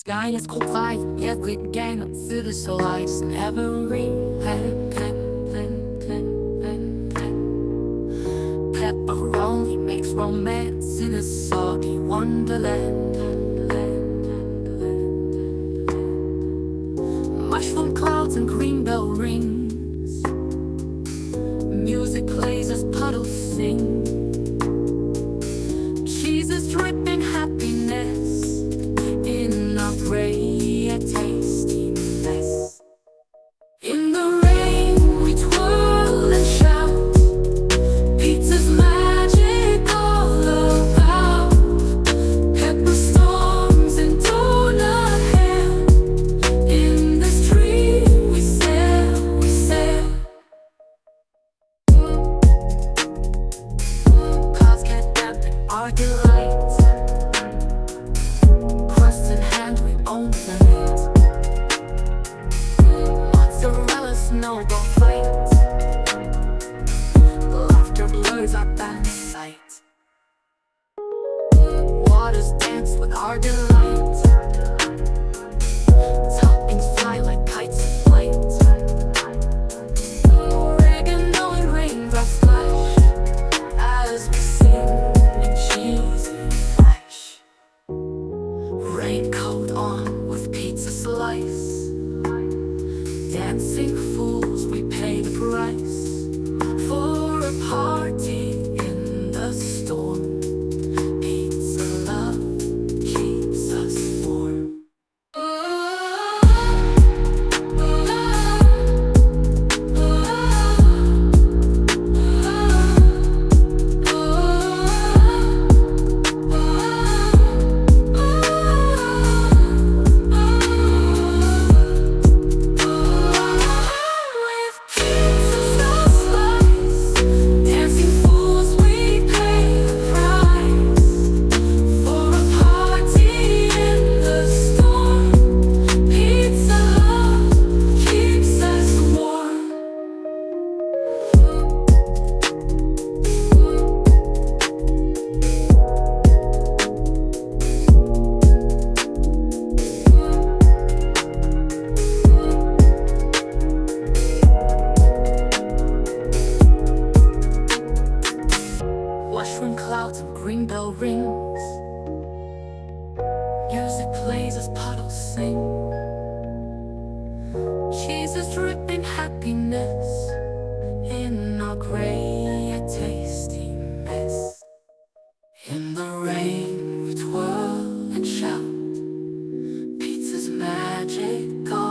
Sky is cold light, yet we gain through the lights and every Pepperoni makes romance in a soggy wonderland. Mushroom clouds and green bell rings, music plays as puddles sing. Cheese is dripping happiness in a great tasty mess. In the rain we twirl and shout, pizza's magic all about. Pepper storms and doughnut hail, in the street we sail, we sail. Clouds can't dampen our delight, Crusts in hand we own the night. Mozzarella snowball fight, laughter blurs our bad sight. Waters dance with our delight, toppings fly like kites in flight. Oregano and raindrop splash as we sing in cheesy flash. Raincoat on with pizza slice, dancing fools we pay the price. For a party in the storm, pizza love keeps us warm. With pizza slice, dancing fools we pay the price. For a party in the storm, pizza love keeps us warm. Mushroom clouds and green bell rings, music plays as puddles sing. Cheese is dripping happiness in our great tasty mess. In the rain we twirl and shout, pizza's magic all